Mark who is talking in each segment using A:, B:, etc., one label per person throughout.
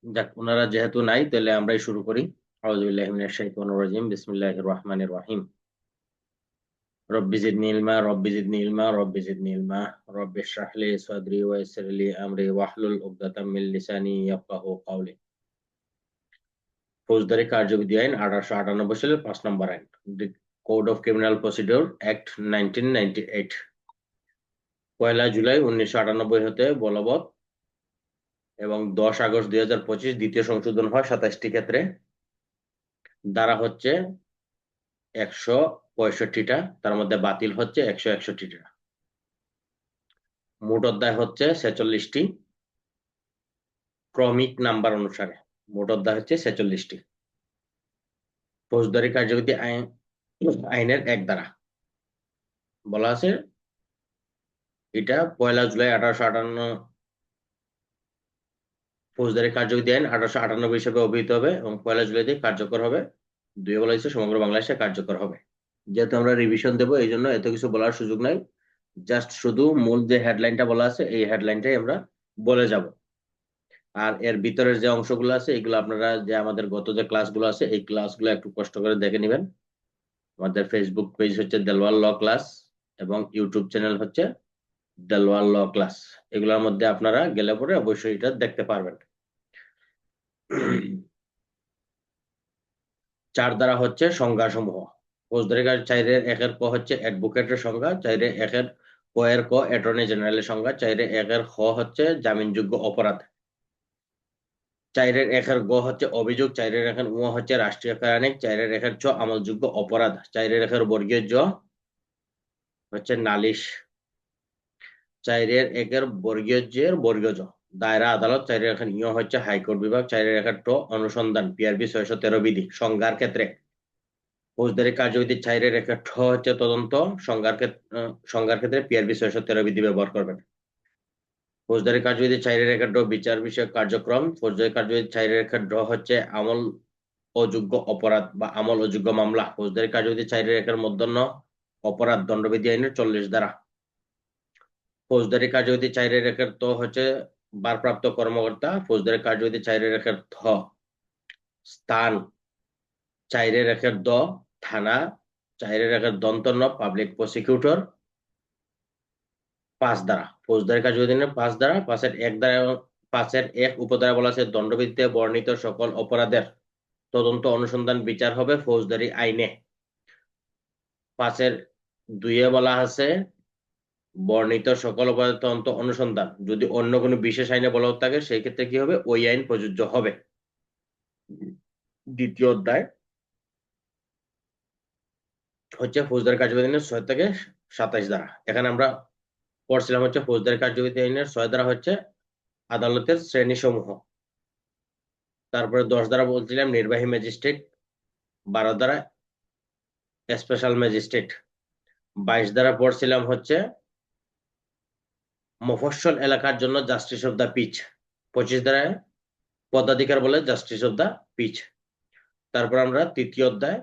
A: যাক, ওনারা যেহেতু নাই তাহলে আমরাই শুরু করি। আউযুবিল্লাহি মিনাশ শাইতানির রাজিম, বিসমিল্লাহির রহমানির রহিম। রব্বি জিদনি ইলমা, রব্বি জিদনি ইলমা, রব্বি জিদনি ইলমা, রব্বি ইশরাহ লি সাদরি ওয়া ইয়াসসির লি আমরি ওয়াহলুল উকদাতাম মিন লিসানি ইয়াফকাহু কাওলি। ফৌজদারি কার্যবিধি আইন 1898 সালের 5 নম্বর আইন, code of criminal procedure act 1998, 1 July 1998 হতে বলবৎ এবং 10 আগস্ট 2025 দ্বিতীয় সংশোধন হয় 27টি ক্ষেত্রে। ধারা হচ্ছে 165টা, তার মধ্যে বাতিল হচ্ছে 161টা। মোট অধ্যায় হচ্ছে 46টি, ক্রমিক নাম্বার অনুসারে মোট অধ্যায় হচ্ছে 46টি। ফৌজদারি কার্যবিধি আইনের 1 ধারা বলা আছে, এটা 1 জুলাই 1858, ফৌজদারি কার্যবিধি আইন 1898 হিসেবে অভিহিত হবে এবং 1 জুলাই থেকে কার্যকর হবে। 2 বলা হয়েছে সমগ্র বাংলাদেশে কার্যকর হবে। যেহেতু আমরা রিভিশন দেবো এই জন্য এত কিছু বলার সুযোগ নাই, জাস্ট শুধু মূল যে হেডলাইনটা বলা আছে এই হেডলাইনটাই আমরা বলে যাব। আর এর ভিতরের যে অংশগুলো আছে এগুলো আপনারা যে আমাদের গত যে ক্লাসগুলো আছে এই ক্লাসগুলো একটু কষ্ট করে দেখে নেবেন। আমাদের ফেসবুক পেজ হচ্ছে দেলোয়ার ল ক্লাস এবং ইউটিউব চ্যানেল হচ্ছে দেলোয়ার ল ক্লাস। এগুলোর মধ্যে আপনারা গেলে পরে অবশ্যই এটা দেখতে পারবেন। 4 ধারা হচ্ছে সংজ্ঞা সমূহ। ফৌজদারি কাজ 4-1 ক হচ্ছে অ্যাডভোকেটের সংজ্ঞা, 4-1 ক এর ক অ্যাটর্নি জেনারেলের সংজ্ঞা, 4-1 খ হচ্ছে জামিনযোগ্য অপরাধ, 4-1 গ হচ্ছে অভিযোগ, 4-1 উ হচ্ছে রাষ্ট্রীয় কারণিক, 4-1 চ আমলযোগ্য অপরাধ, 4-1 বর্গীয় জ হচ্ছে নালিশ, 4-1 বর্গীয় জের বর্গীয় জ দায়রা আদালত, 4-1 ইয় হচ্ছে হাইকোর্ট বিভাগ, 4-1 ট অনুসন্ধান পিআরবি 613 বিধি সংজ্ঞার ক্ষেত্রে। ফৌজদারি কার্যবিধি 4-1 ঠ হচ্ছে তদন্ত, সংজ্ঞার ক্ষেত্রে পিআরবি 613 বিধি ব্যবহার করবেন। ফৌজদারি কার্যবিধি 4-1 ড বিচার বিষয়ক কার্যক্রম, ফৌজদারি কার্যবিধি 4-1 ড হচ্ছে আমল অযোগ্য অপরাধ বা আমল অযোগ্য মামলা, ফৌজদারি কার্যবিধি 4-1 মধ্যাহ্ন অপরাধ দণ্ডবিধি আইনের 40 ধারা। ফৌজদারি কার্যবিধি 4-1 ত হচ্ছে ভারপ্রাপ্ত কর্মকর্তা, ফৌজদারি কার্যবিধি 4-1 থ স্থান, 4-1 দ থানা, 4-1 দন্ত ন পাবলিক প্রসিকিউটর। 5 ধারা ফৌজদারি কার্যবিধি 5 ধারা, 5-1 ধারা এবং 5-1 উপধারা বলা আছে দণ্ডবিধিতে বর্ণিত সকল অপরাধের তদন্ত অনুসন্ধান বিচার হবে ফৌজদারি আইনে। 5-2 বলা আছে বর্ণিত সকল অপরাধের তদন্ত অনুসন্ধান যদি অন্য কোনো বিশেষ আইনে বলা থাকে সেই ক্ষেত্রে কি হবে, ওই আইন প্রযোজ্য হবে। দ্বিতীয় অধ্যায় হচ্ছে ফৌজদারি কার্যবিধি আইনের 6-27 ধারা। এখানে আমরা পড়ছিলাম হচ্ছে ফৌজদারি কার্যবিধি আইনের 6 ধারা হচ্ছে আদালতের শ্রেণী সমূহ, তারপরে 10 ধারা বলছিলাম নির্বাহী ম্যাজিস্ট্রেট, 12 ধারা স্পেশাল ম্যাজিস্ট্রেট, 22 ধারা পড়ছিলাম হচ্ছে মফস্বল এলাকার জন্য জাস্টিস অফ দ্য পিচ, 25 ধারায় পদাধিকার বলে জাস্টিস অফ দ্য পিচ। তারপর আমরা তৃতীয় অধ্যায়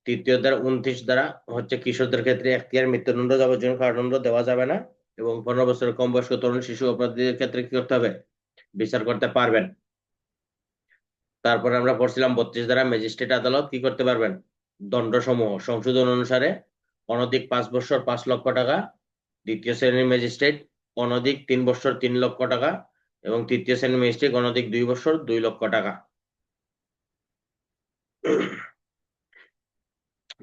A: 29 ধারা হচ্ছে কিশোরদের ক্ষেত্রে এখতিয়ার মৃত্যুদণ্ড, যাবজ্জীবন কারাদণ্ড দেওয়া যাবে না এবং 15 বছরের কম বয়স্ক তরুণ শিশু অপরাধীদের ক্ষেত্রে কি করতে হবে, বিচার করতে পারবেন। তারপরে আমরা পড়ছিলাম 32 ধারা ম্যাজিস্ট্রেট আদালত কি করতে পারবেন, দণ্ড সমূহ সংশোধন অনুসারে অনধিক 5 বছর 5 লক্ষ টাকা, দ্বিতীয় শ্রেণীর ম্যাজিস্ট্রেট অনধিক 3 বছর 3 লক্ষ টাকা এবং তৃতীয় শ্রেণীর ম্যাজিস্ট্রেট অনধিক 2 বছর 2 লক্ষ টাকা।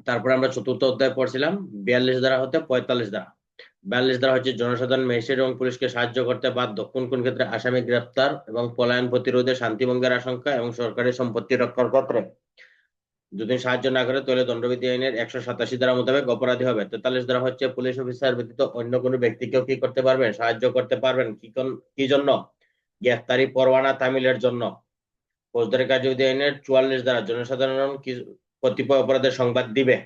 A: তারপরে আমরা চতুর্থ অধ্যায় পড়ছিলাম 42 ধারা হতে 45 ধারা। 42 ধারা হচ্ছে জনসাধারণ ম্যাজিস্ট্রেট এবং পুলিশকে সাহায্য করতে বাধ্য কোন কোন ক্ষেত্রে, আসামি গ্রেপ্তার এবং পলায়ন প্রতিরোধে, শান্তিভঙ্গের আশঙ্কা এবং সরকারি সম্পত্তি রক্ষার ক্ষেত্রে। যদি সাহায্য না করে তাহলে দণ্ডবিধি আইনের 187 ধারা মোতাবেক অপরাধী হবে। 43 ধারা হচ্ছে পুলিশ অফিসার ব্যতীত অন্য কোনো ব্যক্তিকেও কি করতে পারবেন, সাহায্য করতে পারবেন। কি জন্য, গ্রেফতারি পরোয়ানা তামিলের জন্য। ফৌজদারি কার্যবিধি আইনের 44 ধারা জনসাধারণ কতিপয় অপরাধের সংবাদ দিবে,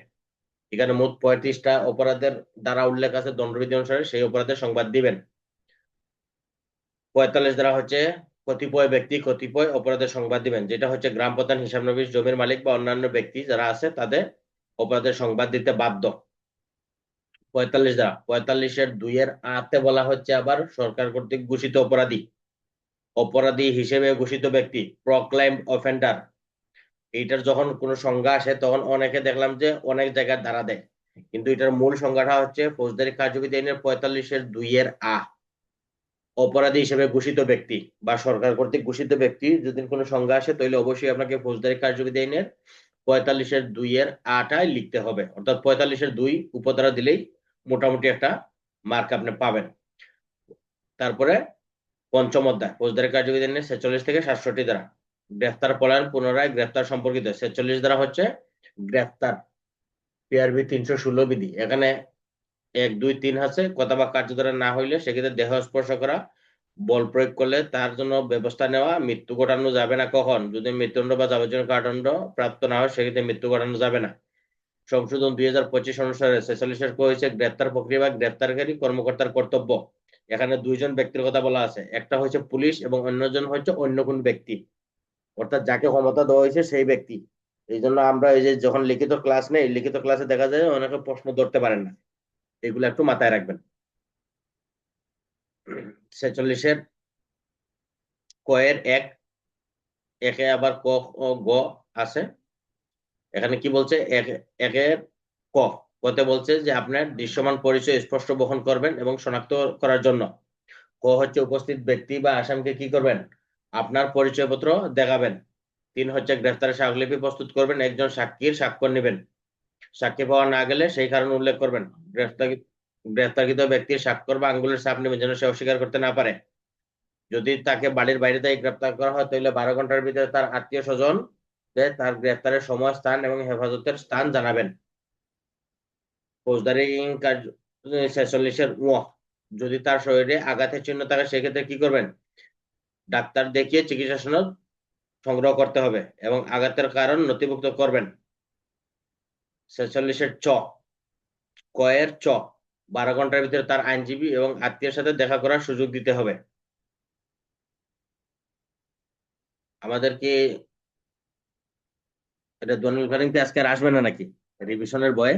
A: এখানে মোট 35টা অপরাধের দ্বারা উল্লেখ আছে দণ্ডবিধি অনুসারে, সেই অপরাধের সংবাদ দিবেন। 45 ধারা হচ্ছে কতিপয় ব্যক্তি কতিপয় অপরাধের সংবাদ দিবেন, যেটা হচ্ছে গ্রাম প্রধান, হিসাব নবিশ, জমির মালিক বা অন্যান্য ব্যক্তি যারা আছে তাদের অপরাধের সংবাদ দিতে বাধ্য। 45 ধারা 45-2 আতে বলা হচ্ছে আবার সরকার কর্তৃক ঘোষিত অপরাধী, অপরাধী হিসেবে ঘোষিত ব্যক্তি, প্রক্লাইমড অফেন্ডার। এইটার যখন কোনো সংজ্ঞা আসে তখন অনেকে দেখলাম যে অনেক জায়গায় ধারা দেয়, কিন্তু এটার মূল সংজ্ঞাটা হচ্ছে ফৌজদারি কার্যবিধি আইনের 45-2 অপরাধী হিসেবে ঘোষিত ব্যক্তি বা সরকার কর্তৃক ঘোষিত ব্যক্তি যদি কোনো সংজ্ঞা আসে তাহলে অবশ্যই আপনাকে ফৌজদারি কার্যবিধি আইনের 45-2 লিখতে হবে, অর্থাৎ 45-2 উপধারা দিলেই মোটামুটি একটা মার্ক আপনি পাবেন। তারপরে পঞ্চম অধ্যায় ফৌজদারি কার্যবিধি আইনের 46 থেকে 67 ধারা, গ্রেফতার পলায়ন পুনরায় গ্রেফতার সম্পর্কিত। 46 ধারা হচ্ছে গ্রেফতার, পিআরবি 316 বিধি। এখানে 1, 2, 3 আছে, কথা বা কার্য দ্বারা না হইলে সেক্ষেত্রে দেহ স্পর্শ করা, বল প্রয়োগ করলে তার জন্য ব্যবস্থা নেওয়া, মৃত্যু ঘটানো যাবে না। কখন? যদি মৃত্যুদণ্ড বা যাবজ্জীবন কারাদণ্ড প্রাপ্ত না হয় সেক্ষেত্রে মৃত্যু ঘটানো যাবে না। সংশোধন 2025 অনুসারে 46-এর হয়েছে গ্রেপ্তার প্রক্রিয়া বা গ্রেপ্তারকারী কর্মকর্তার কর্তব্য। এখানে দুইজন ব্যক্তির কথা বলা আছে, একটা হচ্ছে পুলিশ এবং অন্যজন হচ্ছে অন্য কোন ব্যক্তি, অর্থাৎ যাকে ক্ষমতা দেওয়া হয়েছে সেই ব্যক্তি। এই জন্য আমরা এই যে যখন লিখিত ক্লাস নেই, লিখিত ক্লাসে দেখা যায় অনেকে প্রশ্ন ধরতে পারেন না, এগুলো একটু মাথায় রাখবেন। 46-এর কয়ের এক, একে আবার ক ও গ আছে। এখানে কি বলছে? একের ক, কতে বলছে যে আপনার দৃশ্যমান পরিচয় স্পষ্ট বহন করবেন এবং শনাক্ত করার জন্য। ক হচ্ছে উপস্থিত ব্যক্তি বা আসামিকে কি করবেন? আপনার পরিচয়পত্র দেখাবেন। 3 হচ্ছে গ্রেফতারের স্মারকলিপি প্রস্তুত করবেন, একজন সাক্ষীর স্বাক্ষর নেবেন। সাক্ষী পাওয়া না গেলে সেই কারণ উল্লেখ করবেন। গ্রেফতারকৃত ব্যক্তির স্বাক্ষর বা আঙ্গুলের ছাপ নেবেন যেন সে অস্বীকার করতে না পারে। যদি তাকে বাড়ির বাইরে থেকে গ্রেপ্তার করা হয় তাহলে 12 ঘন্টার ভিতরে তার আত্মীয় স্বজন তার গ্রেপ্তারের সময়, স্থান এবং হেফাজতের স্থান জানাবেন। ফৌজদারি কার্য 46-এর যদি তার শরীরে আঘাতের চিহ্ন থাকে সেক্ষেত্রে কি করবেন? ডাক্তার দেখিয়ে চিকিৎসা সনদ সংগ্রহ করতে হবে এবং আঘাতের কারণ নথিভুক্ত করবেন। 46-এর কয়ের 12 ঘন্টার ভিতরে তার আইনজীবী এবং আত্মীয়ের সাথে দেখা করার সুযোগ দিতে হবে। আমাদেরকে এটা দলিল ফারিংতে আজকে আর আসবে না নাকি রিভিশনের বয়ে?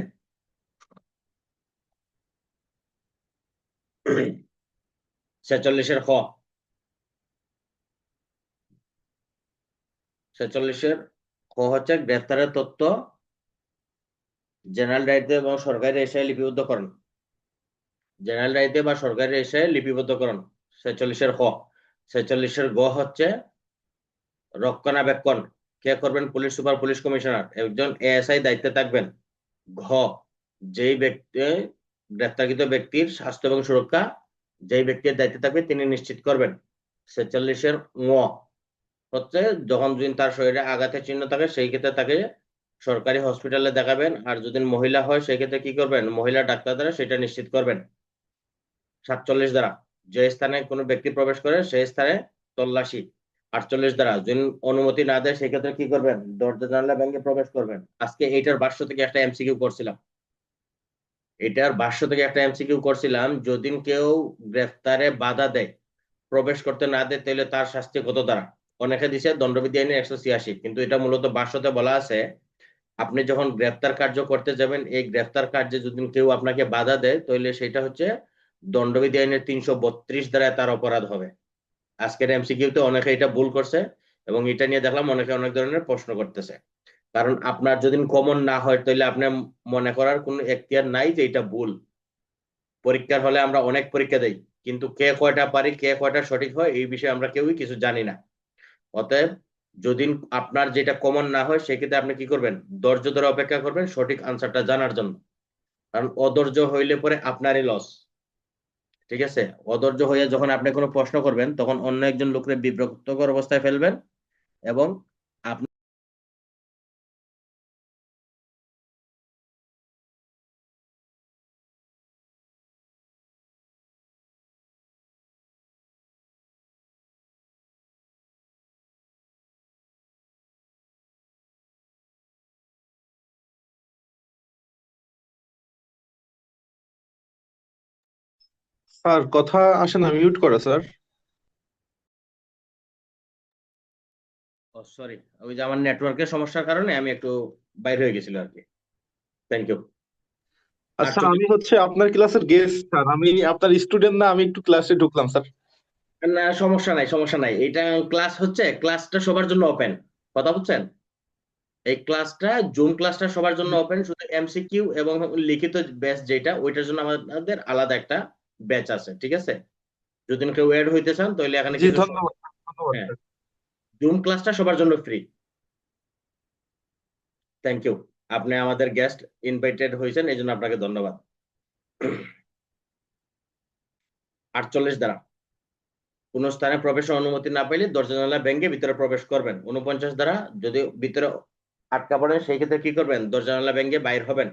A: 46-এর 46-এর হচ্ছে গ্রেফতারের তথ্য জেনারেল ডায়েরিতে এবং সরকারি রেজিস্ট্রারে লিপিবদ্ধকরণ। জেনারেল ডায়েরিতে বা সরকারি রেজিস্ট্রারে লিপিবদ্ধকরণ 46-এর 46-এর হচ্ছে রক্ষণাবেক্ষণ। কে করবেন? পুলিশ সুপার, পুলিশ কমিশনার, একজন এএসআই দায়িত্বে থাকবেন। ঘ, যেই ব্যক্তি গ্রেফতারকৃত ব্যক্তির স্বাস্থ্য এবং সুরক্ষা যেই ব্যক্তির দায়িত্বে থাকবে তিনি নিশ্চিত করবেন। 46-এর হচ্ছে যখন যদি তার শরীরে আঘাতের চিহ্ন থাকে সেই ক্ষেত্রে তাকে সরকারি হসপিটালে দেখাবেন, আর যদি মহিলা হয় সেই ক্ষেত্রে কি করবেন? মহিলা ডাক্তার দ্বারা সেটা নিশ্চিত করবেন। 47 দ্বারা যে স্থানে কোনো ব্যক্তি প্রবেশ করে সেই স্থানে তল্লাশি। 48 দ্বারা যদি অনুমতি না দেয় সেক্ষেত্রে কি করবেন? দরজা জানালা ভেঙে প্রবেশ করবেন। আজকে এইটার ভাষ্য থেকে একটা এমসিকিউ করছিলাম, যদি কেউ গ্রেফতারে বাধা দেয়, প্রবেশ করতে না দেয়, তাহলে তার শাস্তি কত দ্বারা? অনেকে দিছে দণ্ডবিধি আইনের 186, কিন্তু এটা মূলত ভাষ্যতে বলা আছে আপনি যখন গ্রেফতার কার্য করতে যাবেন এই গ্রেফতার কার্যে যদি কেউ আপনাকে বাধা দেয় তাহলে সেটা হচ্ছে দণ্ডবিধি আইনের 332 দ্বারা তার অপরাধ হবে। আজকের এমসিকিউতে অনেকে এটা ভুল করছে এবং এটা নিয়ে দেখলাম অনেকে অনেক ধরনের প্রশ্ন করতেছে। কারণ আপনার যদি কমন না হয় তাহলে আপনি মনে করার কোনো এখতিয়ার নাই যে এটা ভুল। পরীক্ষার হলে আমরা অনেক পরীক্ষা দেই, কিন্তু কে কয়টা পারি, কে কয়টা সঠিক হয় এই বিষয়ে আমরা কেউই কিছু জানি না। অতএব যদি আপনার যেটা কমন না হয় সেক্ষেত্রে আপনি কি করবেন? ধৈর্য ধরে অপেক্ষা করবেন সঠিক আনসারটা জানার জন্য, কারণ অধৈর্য হইলে পরে আপনারই লস। ঠিক আছে? অধৈর্য হয়ে যখন আপনি কোনো প্রশ্ন করবেন তখন অন্য একজন লোককে বিব্রতকর অবস্থায় ফেলবেন এবং আপনি
B: স্যার কথা আসে না, মিউট করো স্যার।
A: সরি, ওই যে আমার নেটওয়ার্কের সমস্যার কারণে আমি একটু বাইরে হয়ে গেছিল আর কি। Thank you.
B: স্যার আমি হচ্ছে আপনার ক্লাসের গেস্ট স্যার, আমি আপনার স্টুডেন্ট না, আমি একটু ক্লাসে ঢুকলাম স্যার।
A: না, সমস্যা নাই, সমস্যা নাই। এটা ক্লাস হচ্ছে, ক্লাসটা সবার জন্য ওপেন। কথা বুঝছেন? এই ক্লাসটা, জুম ক্লাসটা সবার জন্য ওপেন, শুধু এমসিকিউ এবং লিখিত ব্যাচ যেটা, ওইটার জন্য আমাদের আলাদা একটা ব্যাচ আছে, ঠিক আছে? যদি কেউ এড হইতে চান তাহলে এখানে
B: জি,
A: কিছু
B: ধন্যবাদ ধন্যবাদ
A: হ্যাঁ,
B: স্যার।
A: জুম ক্লাসটা সবার জন্য ফ্রি। Thank you. আপনি আমাদের গেস্ট ইনভাইটেড হয়েছেন, এই জন্য আপনাকে ধন্যবাদ। 48 দ্বারা, কোন স্থানে প্রবেশের অনুমতি না পাইলে দরজা জানালা ভেঙে ভিতরে প্রবেশ করবেন। 49 দ্বারা, যদি ভিতরে আটকা পড়েন সেই ক্ষেত্রে কি করবেন? দরজা জানালা ভেঙে বাইর হবেন।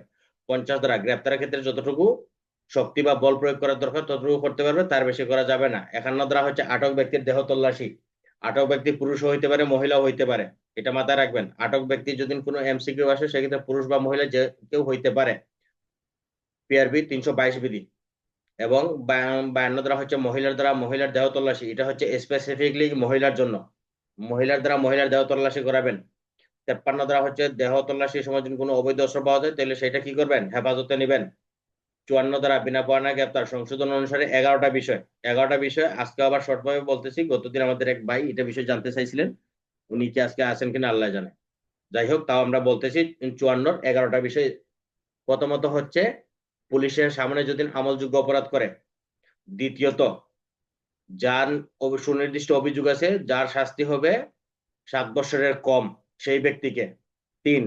A: 50 দ্বারা, গ্রেপ্তারের ক্ষেত্রে যতটুকু শক্তি বা বল প্রয়োগ করার দরকার ততটুকু করতে পারবে, তার বেশি করা যাবে না। 51 দ্বারা হচ্ছে আটক ব্যক্তির দেহ তল্লাশি। আটক ব্যক্তি পুরুষও হইতে পারে, মহিলাও হইতে পারে, এটা মাথায় রাখবেন। আটক ব্যক্তি যদি কোনো এমসিকিউ আসে সেক্ষেত্রে পুরুষ বা মহিলা যে কেউ হইতে পারে। পিআরবি 322 বিধি। এবং 52 দ্বারা হচ্ছে মহিলার দ্বারা মহিলার দেহ তল্লাশি, এটা হচ্ছে স্পেসিফিকলি মহিলার জন্য। মহিলার দ্বারা মহিলার দেহ তল্লাশি করাবেন। 53 দ্বারা হচ্ছে দেহ তল্লাশির সময় যদি কোনো অবৈধ অস্ত্র পাওয়া যায় তাহলে সেটা কি করবেন? হেফাজতে নেবেন। 54 দ্বারা বিনা পরোয়ানায় গ্রেপ্তার। সংশোধন অনুসারে 11টা বিষয়, 11টা বিষয় আজকে আবার শর্টভাবে বলতেছি। গতদিন আমাদের এক ভাই এটা বিষয় জানতে চাইছিলেন, উনি কি আজকে আছেন কিনা আল্লাহ জানে। যাই হোক, তাও আমরা বলতেছি 54 11টা বিষয়। প্রথমত হচ্ছে পুলিশের সামনে যদি আমলযোগ্য অপরাধ করে। দ্বিতীয়ত, যার সুনির্দিষ্ট অভিযোগ আছে, যার শাস্তি হবে 7 বছরের কম সেই ব্যক্তিকে। 3,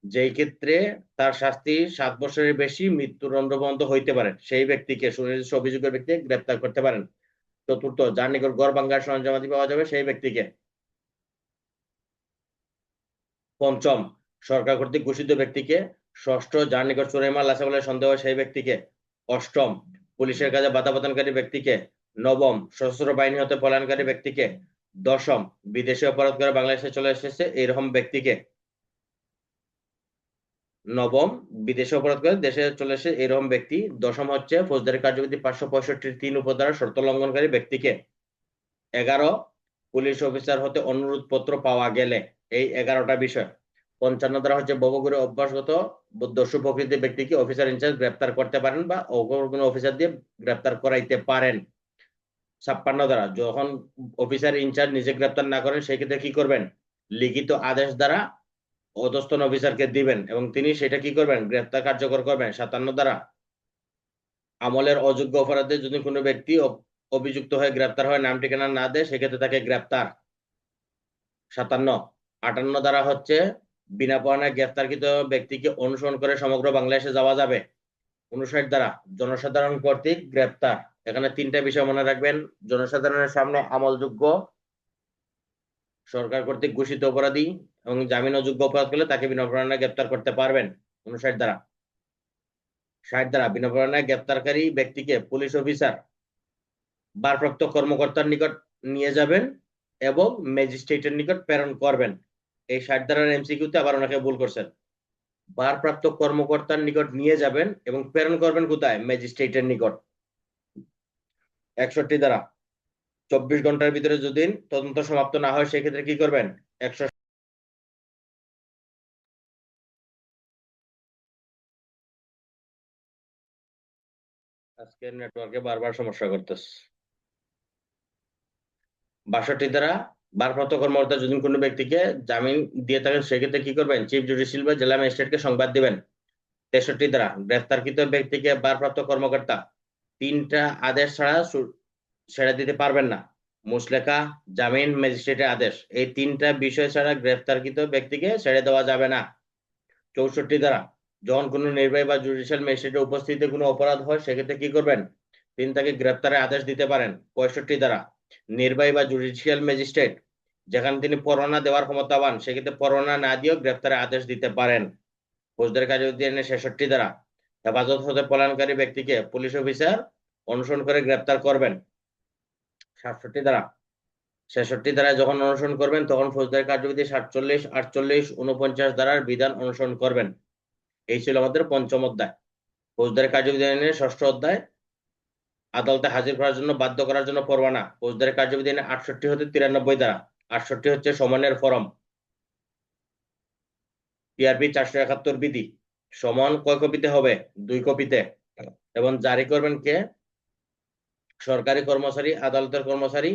A: যেই ক্ষেত্রে তার শাস্তি 7 বছরের বেশি মৃত্যুদণ্ড পর্যন্ত হইতে পারে সেই ব্যক্তিকে, সুনির্দিষ্ট অভিযোগের ব্যক্তিকে গ্রেপ্তার করতে পারেন। চতুর্থ, যার নিকট গড় ভাঙ্গার সরঞ্জামাদি পাওয়া যাবে সেই ব্যক্তিকে। পঞ্চম, সরকার কর্তৃক ঘোষিত ব্যক্তিকে। ষষ্ঠ, যার নিকট চোরাই মাল আছে বলে সন্দেহ হয় সেই ব্যক্তিকে। অষ্টম, পুলিশের কাজে বাধা প্রদানকারী ব্যক্তিকে। নবম, সশস্ত্র বাহিনী হতে পলায়নকারী ব্যক্তিকে। দশম, বিদেশে অপরাধ করে বাংলাদেশে চলে এসেছে এইরকম ব্যক্তিকে। নবম, বিদেশে অপরাধ করে দেশে চলে এসে এরকম ব্যক্তি। দশম হচ্ছে ফৌজদারি কার্যবিধি 565-3 উপধারা শর্ত লঙ্ঘনকারী ব্যক্তিকে। 11, পুলিশ অফিসার হতে অনুরোধ পত্র পাওয়া গেলে। এই 11টা বিষয়। 55 দ্বারা হচ্ছে বহুগুণে অভ্যাসগত দস্যু প্রকৃতির ব্যক্তিকে অফিসার ইনচার্জ গ্রেপ্তার করতে পারেন বা কোনো অফিসার দিয়ে গ্রেপ্তার করাইতে পারেন। 56 দ্বারা, যখন অফিসার ইনচার্জ নিজে গ্রেপ্তার না করেন সেই ক্ষেত্রে কি করবেন? লিখিত আদেশ দ্বারা অধস্তন অফিসারকে দিবেন এবং তিনি সেটা কি করবেন? গ্রেপ্তার কার্যকর করবেন। 57 দ্বারা, আমলের অযোগ্য অপরাধে যদি কোনো ব্যক্তি অভিযুক্ত হয়ে গ্রেপ্তার হয়, নাম ঠিকানা না দেয়, সেক্ষেত্রে তাকে গ্রেপ্তার। 57, 58 দ্বারা হচ্ছে বিনা পরোয়ানায় গ্রেপ্তারকৃত ব্যক্তিকে অনুসরণ করে সমগ্র বাংলাদেশে যাওয়া যাবে। 59 দ্বারা, জনসাধারণ কর্তৃক গ্রেপ্তার। এখানে 3টা বিষয় মনে রাখবেন। জনসাধারণের সামনে আমলযোগ্য, সরকার কর্তৃক ঘোষিত অপরাধী এবং জামিন অযোগ্য অপরাধ করলে তাকে বিনা পরোয়ানায় গ্রেপ্তার করতে পারবেন। 59 দ্বারা। 60 দ্বারা, বিনা পরোয়ানায় গ্রেপ্তারকারী ব্যক্তিকে পুলিশ অফিসার ভারপ্রাপ্ত কর্মকর্তার নিকট নিয়ে যাবেন এবং ম্যাজিস্ট্রেটের নিকট প্রেরণ করবেন। এই 60 ধারার এমসিকিউতে আবার অনেকে ভুল করছেন। ভারপ্রাপ্ত কর্মকর্তার নিকট নিয়ে যাবেন এবং প্রেরণ করবেন কোথায়? ম্যাজিস্ট্রেটের নিকট। 61 দ্বারা, 24 ঘন্টার ভিতরে যদি তদন্ত সমাপ্ত না হয় সেক্ষেত্রে কি করবেন? 100। আজকের নেটওয়ার্কে বারবার সমস্যা করতেছে। 62 দ্বারা, ভারপ্রাপ্ত কর্মকর্তা যদি কোনো ব্যক্তিকে জামিন দিয়ে থাকেন সেক্ষেত্রে কি করবেন? চিফ জুডিশিয়াল বা জেলা ম্যাজিস্ট্রেটকে সংবাদ দিবেন। 63 দ্বারা, গ্রেফতারকৃত ব্যক্তিকে ভারপ্রাপ্ত কর্মকর্তা 3টা আদেশ ছাড়া ছেড়ে দিতে পারবেন না। মুচলেকা, জামিন, ম্যাজিস্ট্রেটের আদেশ, এই 3টা বিষয় ছাড়া গ্রেফতারকৃত ব্যক্তিকে ছেড়ে দেওয়া যাবে না। 64 দ্বারা, যখন কোনো নির্বাহী বা জুডিশিয়াল ম্যাজিস্ট্রেটের উপস্থিতিতে কোনো অপরাধ হয় সেক্ষেত্রে কি করবেন? তিনি তাকে গ্রেফতারের আদেশ দিতে পারেন। 65 দ্বারা, নির্বাহী বা জুডিশিয়াল ম্যাজিস্ট্রেট যেখানে তিনি পরোয়ানা দেওয়ার ক্ষমতাবান সেক্ষেত্রে পরোয়ানা না দিয়েও গ্রেফতারের আদেশ দিতে পারেন। ফৌজদারি কার্যবিধি 66 দ্বারা, হেফাজত হতে পলায়নকারী ব্যক্তিকে পুলিশ অফিসার অনুসরণ করে গ্রেপ্তার করবেন। 67 দ্বারা, 66 ধারায় যখন অনুসরণ করবেন তখন ফৌজদারি কার্যবিধি 47, 48, 49 ধারার বিধান অনুসরণ করবেন। এই ছিল আমাদের পঞ্চম অধ্যায়। ফৌজদারি কার্যবিধি আইনের ষষ্ঠ অধ্যায়, আদালতে হাজির করার জন্য বাধ্য করার জন্য পরোয়ানা। ফৌজদারি কার্যবিধি আইনের 68 হতে 93 ধারা। 68 হচ্ছে সমনের ফরম। টিআরপি 471 বিধি, সমন কয় কপিতে হবে? 2 কপিতে। এবং জারি করবেন কে? সরকারি কর্মচারী, আদালতের কর্মচারী,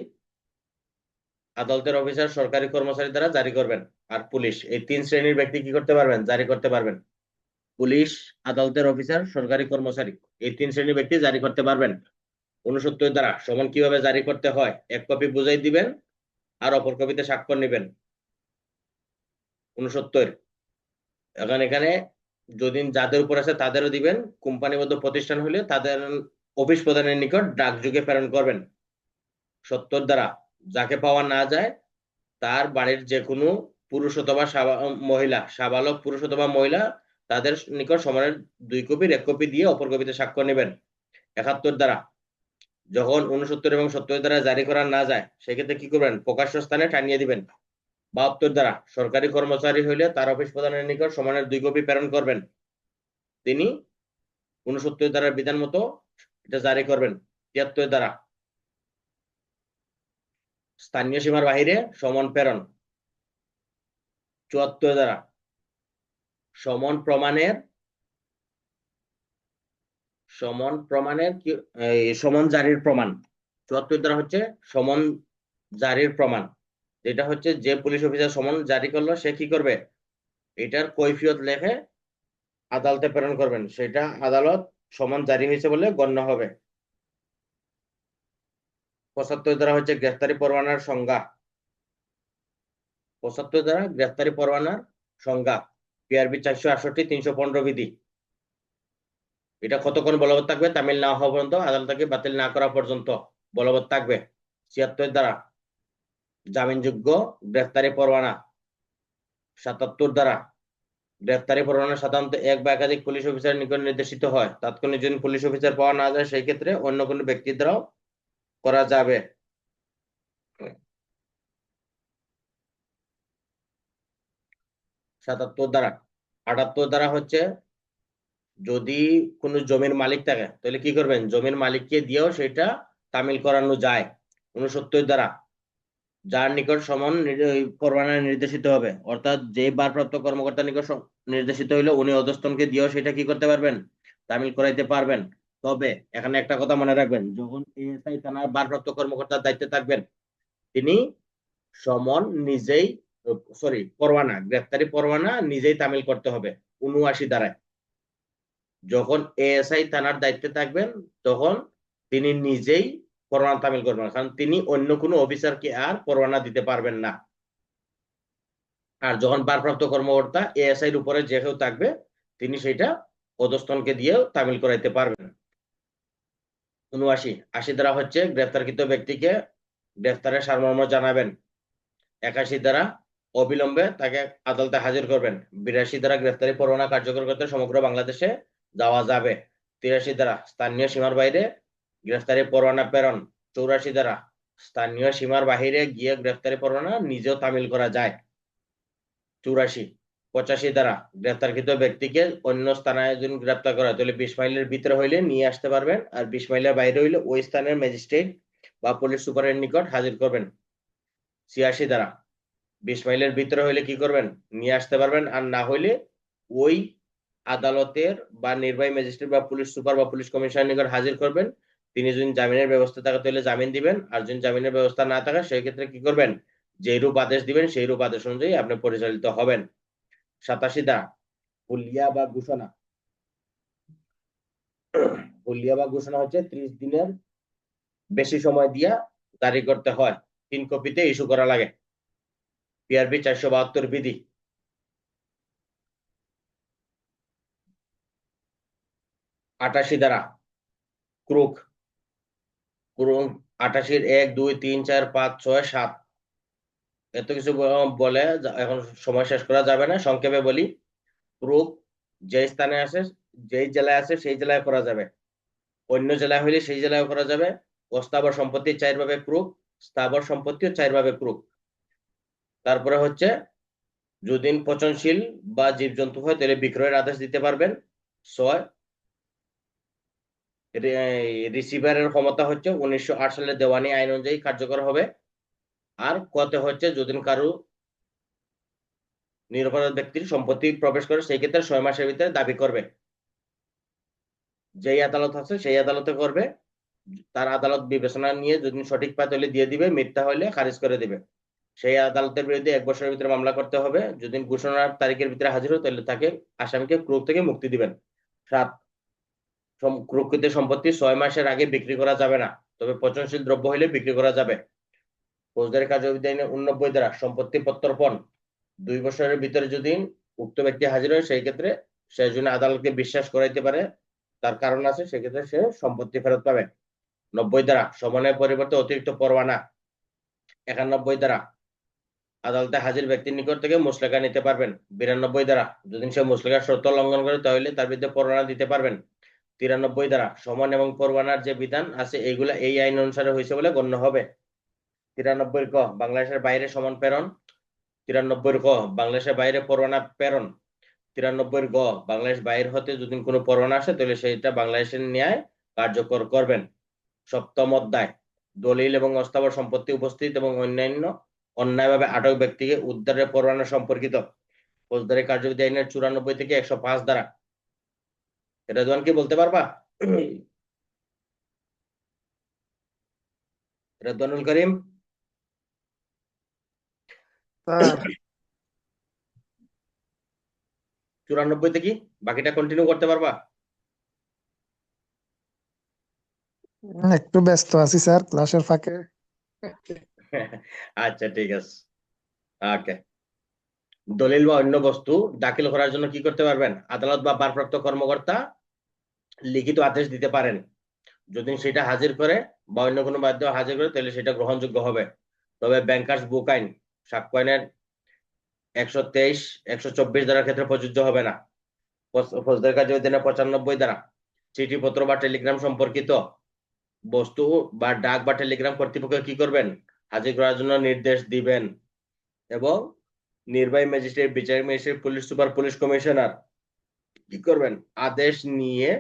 A: আদালতের অফিসার, সরকারি কর্মচারী দ্বারা জারি করবেন। আর পুলিশ, এই 3 শ্রেণীর ব্যক্তি কি করতে পারবেন? জারি করতে পারবেন। পুলিশ, আদালতের অফিসার, সরকারি কর্মচারী, এই 3 শ্রেণীর ব্যক্তি জারি করতে পারবেন। 69 দ্বারা সমন কিভাবে জারি করতে হয়, 1 কপি বুঝাই দিবেন আর অপর কপিতে স্বাক্ষর নেবেন। 69 এখন এখানে যদি যাদের উপর আছে তাদেরও দিবেন, কোম্পানিবদ্ধ প্রতিষ্ঠান হলে তাদের অফিস প্রধানের নিকট ডাকযোগে প্রেরণ করবেন। 70 দ্বারা যাকে পাওয়া না যায় তার বাড়ির যে কোনো পুরুষ অথবা মহিলা, সাবালক পুরুষ অথবা মহিলা, তাদের নিকট সমানের 2 কপির 1 কপি দিয়ে অপর কপিতে স্বাক্ষর নেবেন। 71 দ্বারা যখন 69 এবং 70 দ্বারা জারি করা না যায় সেক্ষেত্রে কি করবেন? প্রকাশ্য স্থানে টানিয়ে দিবেন। 72 দ্বারা সরকারি কর্মচারী হইলে তার অফিস প্রধানের নিকট সমানের 2 কপি প্রেরণ করবেন। তিনি 69 দ্বারার বিধান মতো এটা জারি করবেন। 73 দ্বারা স্থানীয় সীমার বাহিরে সমন প্রেরণ। 74 দ্বারা সমন প্রমাণের সমন জারির প্রমাণ। 74 দ্বারা হচ্ছে সমন জারির প্রমাণ, যেটা হচ্ছে যে পুলিশ অফিসার সমন জারি করলো সে কি করবে? এটার কৈফিয়ত লেখে আদালতে প্রেরণ করবেন, সেটা আদালত সমন জারি হয়েছে বলে গণ্য হবে। 75 দ্বারা হচ্ছে গ্রেফতারি পরোয়ানার সংজ্ঞা। 75 দ্বারা গ্রেফতারি পরোয়ানার সংজ্ঞা, পিআরবি 468 315 বিধি। এটা কতক্ষণ বলবৎ থাকবে? তামিল না হওয়া পর্যন্ত, আদালতকে বাতিল না করা পর্যন্ত বলবৎ থাকবে। 76 দ্বারা জামিনযোগ্য গ্রেফতারি পরোয়ানা। 77 দ্বারা গ্রেফতারি পরোয়ানা সাধারণত এক বা একাধিক পুলিশ অফিসারের নিকট নির্দেশিত হয়। তাৎক্ষণিক যদি পুলিশ অফিসার পাওয়া না যায় সেই ক্ষেত্রে অন্য কোনো ব্যক্তির দ্বারাও করা যাবে। 77 দ্বারা 78 দ্বারা হচ্ছে যদি কোনো জমির মালিক থাকে তাহলে কি করবেন? জমির মালিককে দিয়েও সেটা তামিল করানো যায়। 69 দ্বারা যার নিকট সমন পরোয়ানা নির্দেশিত হবে, অর্থাৎ যে ভারপ্রাপ্ত কর্মকর্তার নিকট নির্দেশিত হইলে উনি অধস্তনকে দিয়েও সেটা কি করতে পারবেন? তামিল করাইতে পারবেন। তবে এখানে একটা কথা মনে রাখবেন, যখন এএসআই থানার ভারপ্রাপ্ত কর্মকর্তার দায়িত্বে থাকবেন তিনি সমন নিজেই, পরোয়ানা, গ্রেফতারি পরোয়ানা নিজেই তামিল করতে হবে। 79 দ্বারায় যখন এএসআই থানার দায়িত্বে থাকবেন তখন তিনি নিজেই পরোয়ানা তামিল করবেন, কারণ তিনি অন্য কোনো অফিসারকে আর পরোয়ানা দিতে পারবেন না। আর যখন ভারপ্রাপ্ত কর্মকর্তা এএসআই এর উপরে যে কেউ থাকবে তিনি সেটা অধস্তনকে দিয়েও তামিল করাইতে পারবেন। 79 দ্বারা হচ্ছে গ্রেফতারকৃত ব্যক্তিকে গ্রেফতারের সারমর্ম জানাবেন। 81 দ্বারা অবিলম্বে তাকে আদালতে হাজির করবেন। 82 দ্বারা গ্রেফতারি পরোয়ানা কার্যকর করতে সমগ্র বাংলাদেশে যাওয়া যাবে। 83 দ্বারা স্থানীয় সীমার বাইরে গ্রেফতারি পরোয়ানা প্রেরণ। 84 দ্বারা স্থানীয় সীমার বাহিরে গিয়ে গ্রেফতারি পরোয়ানা নিজেও তামিল করা যায়। 84 85 দ্বারা গ্রেফতারকৃত ব্যক্তিকে অন্য স্থানে যদি গ্রেফতার করা তাহলে 20 মাইলের ভিতরে হইলে নিয়ে আসতে পারবেন, আর 20 মাইলের বাইরে হইলে ওই স্থানের ম্যাজিস্ট্রেট বা পুলিশ সুপারের নিকট হাজির করবেন। 86 দ্বারা 20 মাইলের ভিতরে হইলে কি করবেন? নিয়ে আসতে পারবেন, আর না হইলে ওই আদালতের বা নির্বাহী ম্যাজিস্ট্রেট বা পুলিশ সুপার বা পুলিশ কমিশনার নিকট হাজির করবেন। তিনি যদি জামিনের ব্যবস্থা থাকে তাহলে জামিন দিবেন, আর যদি জামিনের ব্যবস্থা না থাকে সেই ক্ষেত্রে কি করবেন? যেই রূপ আদেশ দিবেন সেই রূপ আদেশ অনুযায়ী আপনি পরিচালিত হবেন। 87 দ্বারা হুলিয়া বা ঘোষণা। হুলিয়া বা ঘোষণা হচ্ছে 30 দিনের বেশি সময় দিয়া জারি করতে হয়, 3 কপিতে ইস্যু করা লাগে। পিআরবি 472 বিধি। 88 দ্বারা ক্রুক। 88 1 2 3 4 5 6 7 এত কিছু বলে এখন সময় শেষ করা যাবে না, সংক্ষেপে বলি। ক্রুক যে স্থানে আছে, যেই জেলায় আছে সেই জেলায় করা যাবে, অন্য জেলায় হইলে সেই জেলায় করা যাবে। অস্থাবর সম্পত্তি 4 ভাবে ক্রুক, স্থাবর সম্পত্তিও 4 ভাবে ক্রুক। তারপরে হচ্ছে যদি পচনশীল বা জীবজন্তু হয় তাহলে বিক্রয়ের আদেশ দিতে পারবেন। 6 রিসিভারের ক্ষমতা হচ্ছে 1908 সালের দেওয়ানি আইন অনুযায়ী কার্যকর হবে। আর কত হচ্ছে যদি কারো নিরপরাধ ব্যক্তির সম্পত্তি প্রবেশ করে সেই ক্ষেত্রে 6 মাসের ভিতরে দাবি করবে, যেই আদালত আছে সেই আদালতে করবে। তার আদালত বিবেচনা নিয়ে যদি সঠিক পায় তাহলে দিয়ে দিবে, মিথ্যা হলে খারিজ করে দিবে। সেই আদালতের বিরুদ্ধে 1 বছরের ভিতরে মামলা করতে হবে। যদি ঘোষণার তারিখের ভিতরে হাজির হয় তাহলে তাকে আসামিকে ক্রোধ থেকে মুক্তি দিবেন। 7, প্রকৃত সম্পত্তি 6 মাসের আগে বিক্রি করা যাবে না, তবে পচনশীল দ্রব্য হলে বিক্রি করা যাবে। ফৌজদারি কার্যবিধি আইনের 89 দ্বারা সম্পত্তি প্রত্যর্পণ 2 বছরের ভিতরে যদি উক্ত ব্যক্তি হাজির হয় সেই ক্ষেত্রে সে যদি আদালতকে বিশ্বাস করাইতে পারে তার কারণ আছে, সেক্ষেত্রে সে সম্পত্তি ফেরত পাবে। 90 দ্বারা সমনের পরিবর্তে অতিরিক্ত পরোয়ানা। 91 দ্বারা আদালতে হাজির ব্যক্তির নিকট থেকে মুচলেকা নিতে পারবেন। 92 দ্বারা যদি সে মুচলেকার শর্ত লঙ্ঘন করে তাহলে তার বিরুদ্ধে পরোয়ানা দিতে পারবেন। 93 দ্বারা সমন এবং পরোয়ানার যে বিধান আছে এইগুলা এই আইন অনুসারে হয়েছে বলে গণ্য হবে। 93 ক বাংলাদেশের বাইরে সমন প্রেরণ। 93 ক বাংলাদেশের বাইরে পরোয়ানা প্রেরণ। 93 গ বাংলাদেশ বাইরে হতে যদি কোনো পরোয়ানা আসে তাহলে সেটা বাংলাদেশের ন্যায় কার্যকর করবেন। 7ম অধ্যায় দলিল এবং অস্থাবর সম্পত্তি উপস্থিত এবং অন্যান্য অন্যায়ভাবে আটক ব্যক্তিকে উদ্ধারের পরোয়ানা সম্পর্কিত ফৌজদারি কার্যবিধি আইনের 94 থেকে 105 দ্বারা। এটা জন কি বলতে পারবা? রেদওয়ানুল করিম।
C: স্যার
A: 94 থেকে বাকিটা কন্টিনিউ করতে পারবা?
C: একটু ব্যস্ত আছি স্যার ক্লাসের ফাঁকে।
A: আচ্ছা ঠিক আছে, ওকে। দলিল বা অন্য বস্তু দাখিল করার জন্য কি করতে পারবেন? আদালত বা ভারপ্রাপ্ত কর্মকর্তা লিখিত আদেশ দিতে পারেন। যদি সেটা হাজির করে বা অন্য কোনো মাধ্যমে হাজির করে তাহলে সেটা গ্রহণযোগ্য হবে। তবে ব্যাংকার্স বুক আইন, সাক্ষ্য আইনের 123, 124 ধারার ক্ষেত্রে প্রযোজ্য হবে না। ফৌজদারি কার্যবিধি আইনের 95 দ্বারা চিঠিপত্র বা টেলিগ্রাম সম্পর্কিত বস্তু বা ডাক বা টেলিগ্রাম কর্তৃপক্ষ কি করবেন? হাজির করার জন্য নির্দেশ দিবেন। এবং নির্বাহী ম্যাজিস্ট্রেট, বিচারিক magistrate, police super, police commissioner কি করবেন? আদেশ নিয়ে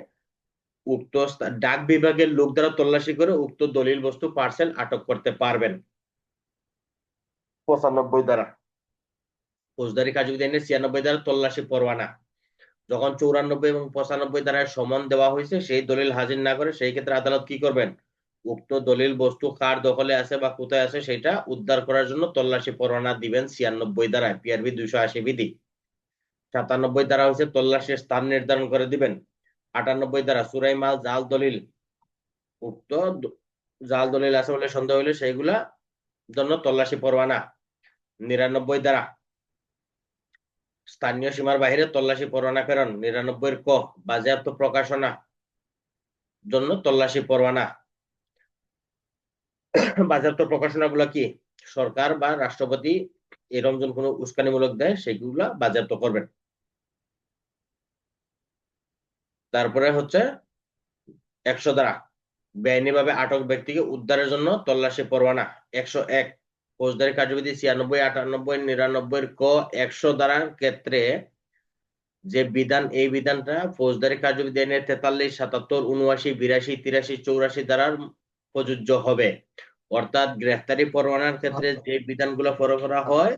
A: উক্ত ডাক বিভাগের লোক দ্বারা তল্লাশি করে উক্ত দলিল বস্তু পার্সেল আটক করতে পারবেন। 95 দ্বারা ফৌজদারি কার্যবিধি আইনের 96 দ্বারা তল্লাশি পরোয়ানা। যখন 94 এবং 95 দ্বারা সমন দেওয়া হয়েছে সেই দলিল হাজির না করে সেই ক্ষেত্রে আদালত কি করবেন? উক্ত দলিল বস্তু কার দখলে আছে বা কোথায় আছে সেটা উদ্ধার করার জন্য তল্লাশি পরোয়ানা দিবেন 96 দ্বারায়, পিআরবি 280 বিধি। 97 দ্বারা হচ্ছে তল্লাশির স্থান নির্ধারণ করে দিবেন। 98 দ্বারা চুরাই মাল, জাল দলিল, উক্ত জাল দলিল আছে বলে সন্দেহ হলে সেইগুলা জন্য তল্লাশি পরোয়ানা। 99 দ্বারা স্থানীয় সীমার বাইরে তল্লাশি পরোয়ানা প্রেরণ। 99 ক বাজেয়াপ্ত প্রকাশনা জন্য তল্লাশি পরোয়ানা। বাজেয়াপ্ত প্রকাশনাগুলো কি? সরকার বা রাষ্ট্রপতি এরকম যখন কোনো উস্কানিমূলক দেয় সেগুলা বাজেয়াপ্ত করবেন। তারপরে হচ্ছে 100 দ্বারা বেআইনিভাবে আটক ব্যক্তিকে উদ্ধারের জন্য তল্লাশি পরোয়ানা। 101 ফৌজদারি কার্যবিধি 96, 98, 99 ক 100 ধারার ক্ষেত্রে যে বিধান, এই বিধানটা ফৌজদারি কার্যবিধি আইনের 43, 77, 79, 82, 83, 84 ধারার প্রযোজ্য হবে। অর্থাৎ গ্রেফতারি পরোয়ানার ক্ষেত্রে যে বিধানগুলো ফলো করা হয়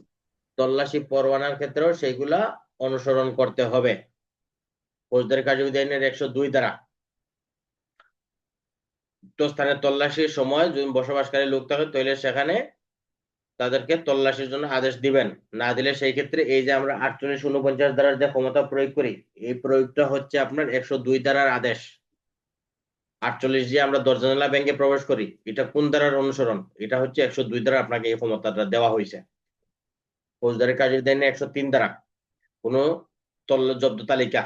A: তল্লাশি পরোয়ানার ক্ষেত্রেও সেইগুলা অনুসরণ করতে হবে। ফৌজদারি কার্যবিধি আইনের 102 দ্বারা উক্ত স্থানে তল্লাশির সময় যদি বসবাসকারী লোক থাকে তাহলে সেখানে তাদেরকে তল্লাশির জন্য আদেশ দিবেন। না দিলে সেই ক্ষেত্রে এই যে আমরা 48, 49 ধারার যে ক্ষমতা প্রয়োগ করি এই প্রয়োগটা হচ্ছে আপনার 102 ধারার আদেশ। 48 দিয়ে আমরা দরজা জানালা ব্যাংকে প্রবেশ করি, এটা কোন ধারার অনুসরণ? এটা হচ্ছে 102 দ্বারা আপনাকে এই ক্ষমতাটা দেওয়া হয়েছে। ফৌজদারি কার্যবিধি আইনের 103 দ্বারা কোন জব্দ তালিকা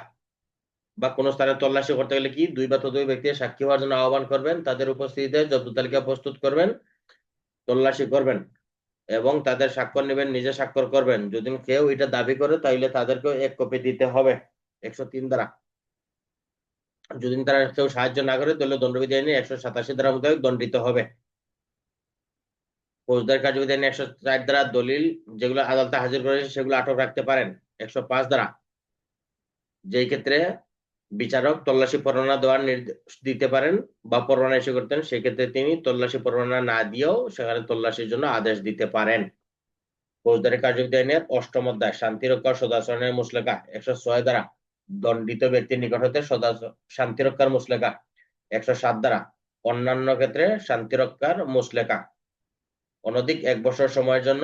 A: বা কোন স্থানে তল্লাশি করতে গেলে কি 2 বা ততোধিক ব্যক্তি সাক্ষী হওয়ার জন্য আহ্বান করবেন, তাদের উপস্থিতিতে জব্দ তালিকা প্রস্তুত করবেন, তল্লাশি করবেন এবং তাদের স্বাক্ষর নেবেন, নিজে স্বাক্ষর করবেন। যদি কেউ এটা দাবি করে তাহলে তাদেরকেও 1 কপি দিতে হবে। 103 দ্বারা যদি তারা কেউ সাহায্য না করে তাহলে দণ্ডবিধি আইনে 187 দ্বারা মোতাবেক দণ্ডিত হবে। ফৌজদারি কার্যবিধি আইনে 104 দ্বারা দলিল যেগুলো আদালতে হাজির করেছে সেগুলো আটক রাখতে পারেন। 105 দ্বারা যেই ক্ষেত্রে বিচারক তল্লাশি পরোয়ানা দেওয়ার নির্দেশ দিতে পারেন বা পরোয়ানা ইস্যু করতেন সেই ক্ষেত্রে তিনি তল্লাশি পরোয়ানা না দিয়েও সেখানে তল্লাশির জন্য আদেশ দিতে পারেন। ফৌজদারি কার্যবিধি আইনের 8ম অধ্যায় শান্তিরক্ষা ও সদাচরণের মুচলেকা। 106 দ্বারা দণ্ডিত ব্যক্তির নিকট হতে শান্তিরক্ষার মুচলেকা। 107 দ্বারা অন্যান্য ক্ষেত্রে শান্তিরক্ষার মুচলেকা অনধিক 1 বছর সময়ের জন্য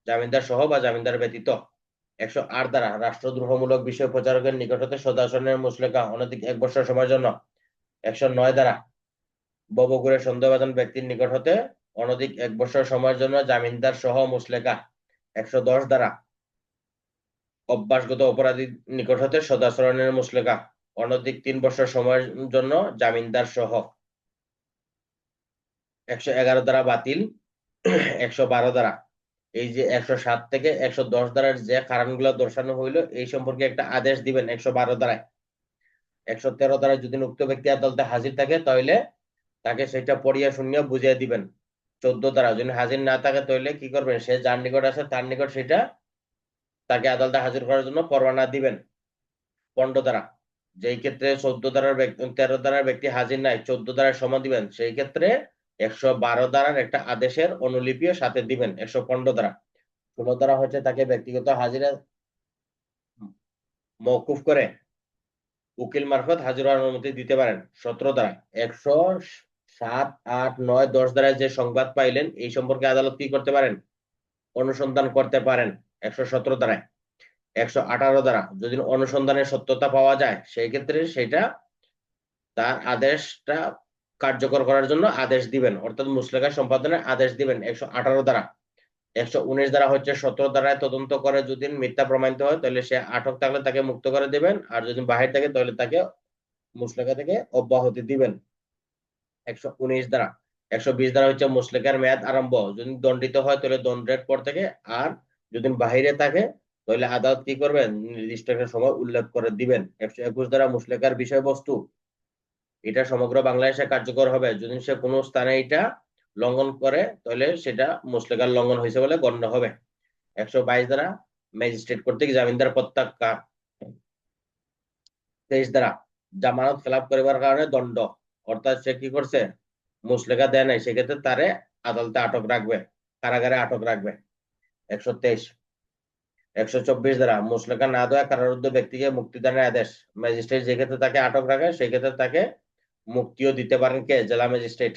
A: জামিনদার সহ বা জামিনদার ব্যতীত। 108 দ্বারা রাষ্ট্রদ্রোহমূলক বিষয় প্রচারকের নিকট হতে সদাচরণের মুচলেকা অনধিক 1 বছর সময়ের জন্য। 109 দ্বারা ববগুড়ে সন্দেহভাজন ব্যক্তির নিকট হতে অনধিক 1 বছর সময়ের জন্য জামিনদার সহ মুচলেকা। 110 দ্বারা অভ্যাসগত অপরাধীর নিকট হতে সদাচরণের মুচলেকা অনধিক 3 বছর সময়ের জন্য জামিনদার সহ। 111 দ্বারা বাতিল। 112 দ্বারা এই যে 107 থেকে 110 দ্বারার যে কারণগুলো দর্শানো হইলো এই সম্পর্কে একটা আদেশ দিবেন 112 দ্বারায়। 113 দ্বারা যদি উক্ত ব্যক্তি আদালতে হাজির থাকে তাহলে তাকে সেটা পড়িয়া শুনিয়া বুঝিয়ে দিবেন। 14 দ্বারা যদি হাজির না থাকে তাহলে কি করবেন, সে যার নিকট আছে তার নিকট সেটা তাকে আদালতে হাজির করার জন্য পরোয়ানা দিবেন। 15 দ্বারা যেই ক্ষেত্রে 14 দ্বারার 13 দ্বারার ব্যক্তি হাজির নাই 14 দ্বারা সময় দিবেন, সেই ক্ষেত্রে 112 দ্বারার একটা আদেশের অনুলিপিও সাথে দিবেন। 115 দ্বারা 16 দ্বারা হচ্ছে তাকে ব্যক্তিগত হাজিরা মওকুফ করে উকিল মারফত হাজির হওয়ার অনুমতি দিতে পারেন। 17 দ্বারা 107, 8, 9, 10 দ্বারা যে সংবাদ পাইলেন এই সম্পর্কে আদালত কি করতে পারেন, অনুসন্ধান করতে পারেন। 117 দ্বারায় 118 দ্বারা যদি অনুসন্ধানের সত্যতা পাওয়া যায় সেই ক্ষেত্রে সেটা তার আদেশটা কার্যকর করার জন্য আদেশ দিবেন, অর্থাৎ মুচলেকা সম্পাদনের আদেশ দিবেন। 118 দ্বারা 119 দ্বারা হচ্ছে 17 দ্বারায় তদন্ত করে যদি মিথ্যা প্রমাণিত হয় তাহলে সে আটক থাকলে তাকে মুক্ত করে দিবেন, আর যদি বাহির থাকে তাহলে তাকে মুচলেকা থেকে অব্যাহতি দিবেন। 119 দ্বারা 120 দ্বারা হচ্ছে মুচলেকার মেয়াদ আরম্ভ, যদি দণ্ডিত হয় তাহলে দণ্ডের পর থেকে, আর যদি বাহিরে থাকে তাহলে আদালত কি করবেন, নির্দিষ্ট একটা সময় উল্লেখ করে দিবেন। 121 দ্বারা মুচলেকার বিষয়বস্তু এটা সমগ্র বাংলাদেশে কার্যকর হবে, যদি সে কোনো স্থানে এটা লঙ্ঘন করে তাহলে সেটা মুচলেকার লঙ্ঘন হয়েছে বলে গণ্য হবে। 122 দ্বারা ম্যাজিস্ট্রেট কর্তৃক জামিনদার প্রত্যাখ্যান। 23 দ্বারা জামানত খেলাপ করিবার কারণে দণ্ড, অর্থাৎ সে কি করছে, মুচলেকা দেয় নাই, সেক্ষেত্রে তারে আদালতে আটক রাখবে, কারাগারে আটক রাখবে। 123 124 দ্বারা মুচলেকা না দেওয়া কারারুদ্ধ ব্যক্তিকে মুক্তিদানের আদেশ, ম্যাজিস্ট্রেট যে ক্ষেত্রে তাকে আটক রাখে সেই ক্ষেত্রে তাকে মুক্তিও দিতে পারেন কে, জেলা ম্যাজিস্ট্রেট।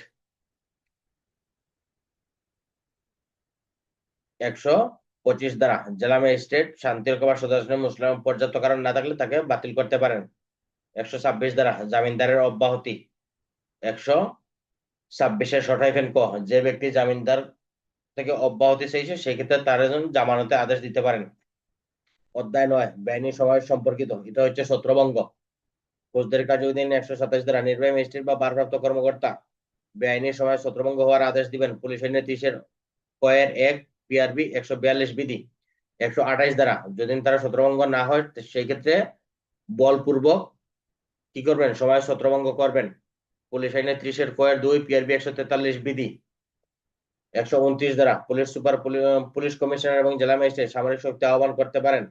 A: 125 দ্বারা জেলা ম্যাজিস্ট্রেট শান্তিরক্ষা বা সদাচরণের মুসলিম পর্যাপ্ত কারণ না থাকলে তাকে বাতিল করতে পারেন। 126 দ্বারা জামিনদারের অব্যাহতি। 126-এর ক, যে ব্যক্তি জামিনদার থেকে অব্যাহতি চাইছে সেই ক্ষেত্রে তার জামানতে আদেশ দিতে পারেন। অধ্যায় 9 বেআইনি সময় সম্পর্কিত, এটা হচ্ছে ছত্রভঙ্গ। ফৌজদারি কার্যবিধি 127 দ্বারা নির্বাহী ম্যাজিস্ট্রেট বা ভারপ্রাপ্ত কর্মকর্তা বেআইনি সময় ছত্রভঙ্গ হওয়ার আদেশ দিবেন পুলিশ আইন 30-এর কয়ের 1 পিআরবি 142 বিধি। 128 দ্বারা যদি তারা ছত্রভঙ্গ না হয় সেই ক্ষেত্রে বলপূর্বক কি করবেন, সময় ছত্রভঙ্গ করবেন, পুলিশ আইনে 30-এর কয়ের 2 পিআরবি 143 বিধি। 129 দ্বারা পুলিশ সুপার, পুলিশ কমিশনার এবং জেলা ম্যাজিস্ট্রেট সামরিক শক্তি আহ্বান করতে পারেন।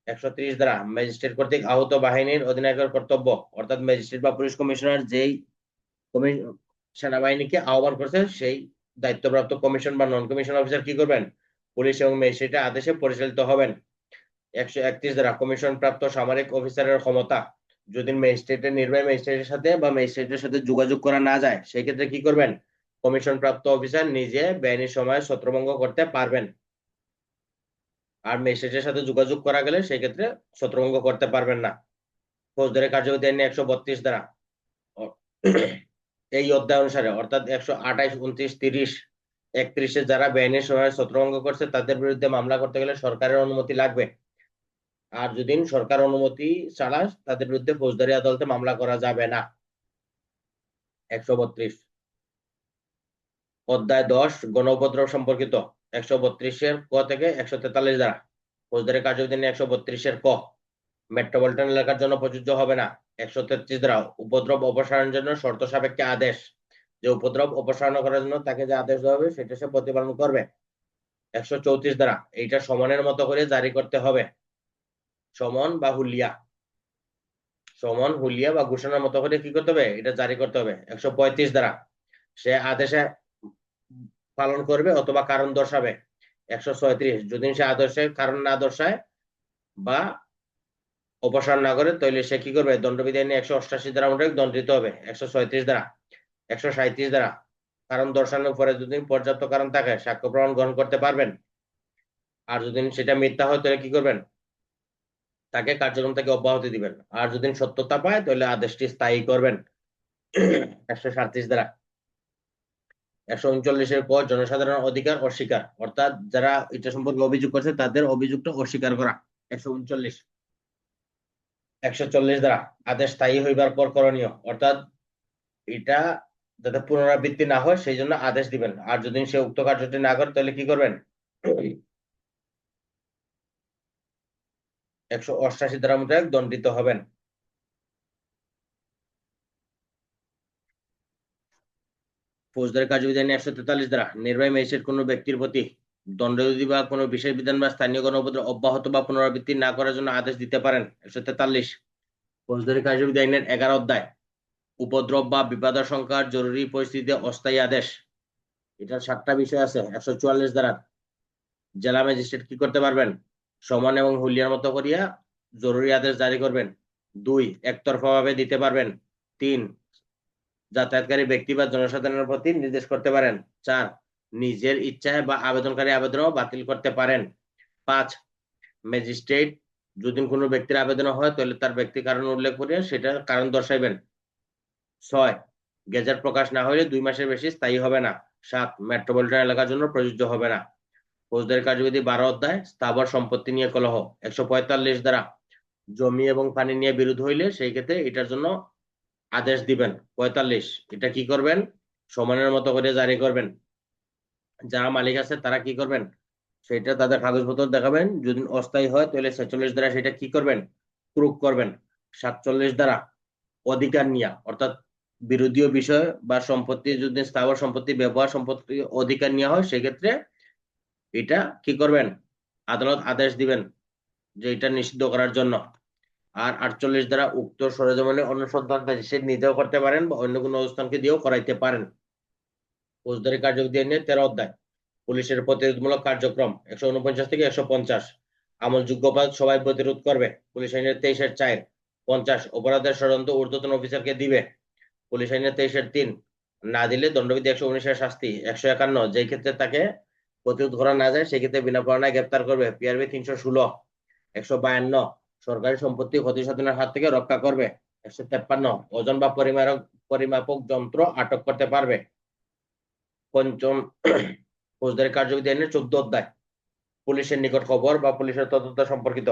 A: 130 দ্বারা ম্যাজিস্ট্রেট কর্তৃক আহত বাহিনীর অধিনায়কের কর্তব্য, অর্থাৎ ম্যাজিস্ট্রেট বা পুলিশ কমিশনার যেই সেনাবাহিনীকে আহ্বান করছে সেই দায়িত্বপ্রাপ্ত কমিশন বা নন কমিশন অফিসার কি করবেন, পুলিশ এবং ম্যাজিস্ট্রেটের আদেশে পরিচালিত হবেন। 131 দ্বারা কমিশন প্রাপ্ত সামরিক অফিসারের ক্ষমতা, যদি ম্যাজিস্ট্রেটের নির্বাহী ম্যাজিস্ট্রেটের সাথে বা ম্যাজিস্ট্রেটের সাথে যোগাযোগ করা না যায় সেই ক্ষেত্রে কি করবেন, কমিশন প্রাপ্ত অফিসার নিজে বেআইনি সময়ে ছত্রভঙ্গ করতে পারবেন, আর ম্যাজিস্ট্রেটের সাথে যোগাযোগ করা গেলে সেই ক্ষেত্রে ছত্রভঙ্গ করতে পারবেন না। ফৌজদারি কার্যবিধি আইন 132 দ্বারা এই অধ্যায় অনুসারে, অর্থাৎ 128, 29, 30, 31-এ যারা বেআইনি সময়ে ছত্রভঙ্গ করছে তাদের বিরুদ্ধে মামলা করতে গেলে সরকারের অনুমতি লাগবে, আর যদি সরকার অনুমতি ছাড়া তাদের বিরুদ্ধে ফৌজদারি আদালতে মামলা করা যাবে না। 132 অধ্যায় 10 গণউপদ্রব সম্পর্কিত, 132-এর ক থেকে 143 দ্বারা ফৌজদারি কার্যবিধি 132-এর ক মেট্রোপলিটন এলাকার জন্য প্রযোজ্য হবে না। 133 দ্বারা উপদ্রব অপসারণের জন্য শর্ত সাপেক্ষে আদেশ, যে উপদ্রব অপসারণ করার জন্য তাকে যে আদেশ দেওয়া হবে সেটা সে প্রতিপালন করবে। 134 দ্বারা এইটা সমনের মতো করে জারি করতে হবে, সমন বা হুলিয়া, সমন হুলিয়া বা ঘোষণার মতো করে কি করতে হবে, এটা জারি করতে হবে। 135 দ্বারা সে আদেশে পালন করবে অথবা কারণ দর্শাবে। 136 যদি সে আদেশে কারণ না দর্শায় বা অপসারণ না করে তাহলে সে কি করবে, দণ্ডবিধি আইনে 188 দ্বারা মোতাবেক দণ্ডিত হবে। 136 দ্বারা 137 দ্বারা কারণ দর্শানোর পরে যদি পর্যাপ্ত কারণ থাকে সাক্ষ্য প্রমাণ গ্রহণ করতে পারবেন। আর যদি সেটা মিথ্যা হয় তাহলে কি করবেন, তাকে কার্যক্রম থেকে অব্যাহতি দিবেন। আর যদি সত্যতা পায় তাহলে আদেশটি স্থায়ী করবেন। 137 দ্বারা 139-এর পর জনসাধারণ অধিকার অস্বীকার, অর্থাৎ যারা এটা সম্পর্কে অভিযোগ করছে তাদের অভিযোগটা অস্বীকার করা। 139। 140 দ্বারা আদেশ স্থায়ী হইবার পর করণীয়, অর্থাৎ এটা যাতে পুনরাবৃত্তি না হয় সেই জন্য আদেশ দিবেন। আর যদি সে উক্ত কার্যটি না করে তাহলে কি করবেন, 188 দ্বারা মোতাবেক দণ্ডিত হবেন। ফৌজদারি কার্যবিধি আইন 143 দ্বারা নির্বাহী ম্যাজিস্ট্রেট কোনো ব্যক্তির প্রতি দণ্ডবিধি বা কোনো বিশেষ বিধান বা স্থানীয় গণউপদ্রব অব্যাহত বা পুনরাবৃত্তি না করার জন্য আদেশ দিতে পারেন। 143 ফৌজদারি কার্যবিধি আইনের 11 অধ্যায় উপদ্রব বা বিপদাশঙ্কার জরুরি পরিস্থিতিতে অস্থায়ী আদেশ, এটার 7টা বিষয় আছে। 144 দ্বারা জেলা ম্যাজিস্ট্রেট কি করতে পারবেন, সমান এবং হুলিয়ার মতো করিয়া জরুরি আদেশ জারি করবেন। 2 একতরফা ভাবে দিতে পারবেন। 3 যাতায়াতকারী ব্যক্তি বা জনসাধারণের প্রতি নির্দেশ করতে পারেন। 4 নিজের ইচ্ছায় বা আবেদনকারী আবেদনও বাতিল করতে পারেন। 5 ম্যাজিস্ট্রেট যদি কোনো ব্যক্তির আবেদন হয় তাহলে তার ব্যক্তি কারণ উল্লেখ করে সেটা কারণ দর্শাইবেন। 6 গেজেট প্রকাশ না হলে 2 মাসের বেশি স্থায়ী হবে না। 7 মেট্রোপলিটন এলাকার জন্য প্রযোজ্য হবে না। ফৌজদারি কার্যবিধি 12 অধ্যায় স্থাবর সম্পত্তি নিয়ে কলহ, 145 দ্বারা জমি এবং পানি নিয়ে বিরোধ হইলে সেই ক্ষেত্রে এটার জন্য আদেশ দিবেন। 45 এটা কি করবেন, সমানের মতো করে জারি করবেন। যারা মালিক আছে তারা কি করবেন, সেটা তাদের কাগজপত্র দেখাবেন। যদি অস্থায়ী হয় তাহলে 46 দ্বারা সেটা কি করবেন, প্রুফ করবেন। 47 দ্বারা অধিকার নিয়া, অর্থাৎ বিরোধীয় বিষয় বা সম্পত্তি যদি স্থাবর সম্পত্তি ব্যবহার সম্পত্তি অধিকার নেওয়া হয় সেক্ষেত্রে এটা কি করবেন, আদালত আদেশ দিবেন যে এটা নিষিদ্ধ করার জন্য। আর 48 দ্বারা উক্ত সরেজমিনে অনুসন্ধান ম্যাজিস্ট্রেট নিজেও করতে পারেন বা অন্য কোনো অনুষ্ঠানকে দিয়েও করাইতে পারেন। ফৌজদারি কার্যবিধি আইনের 13 অধ্যায় পুলিশের প্রতিরোধমূলক কার্যক্রম, 149 থেকে 150 আমলযোগ্য অপরাধ সবাই প্রতিরোধ করবে। পুলিশ আইনের 23-এর 4 50 অপরাধের ষড়যন্ত্র ঊর্ধ্বতন অফিসারকে দিবে। পুলিশ আইনের 23-এর 3 না দিলে দণ্ডবিধি 119-এর শাস্তি। 151 যেই ক্ষেত্রে তাকে প্রতিরোধ করা না যায় সেক্ষেত্রে বিনা পরোয়ানায় গ্রেপ্তার করবে। পিআরবি 316। 152 সরকারি সম্পত্তি ক্ষতিসাধনের হাত থেকে রক্ষা করবে। 153 ওজন বা পরিমাপক যন্ত্র আটক করতে পারবে। পঞ্চম ফৌজদারি কার্যবিধি আইনের 14 অধ্যায় পুলিশের নিকট খবর বা পুলিশের তদন্ত সম্পর্কিত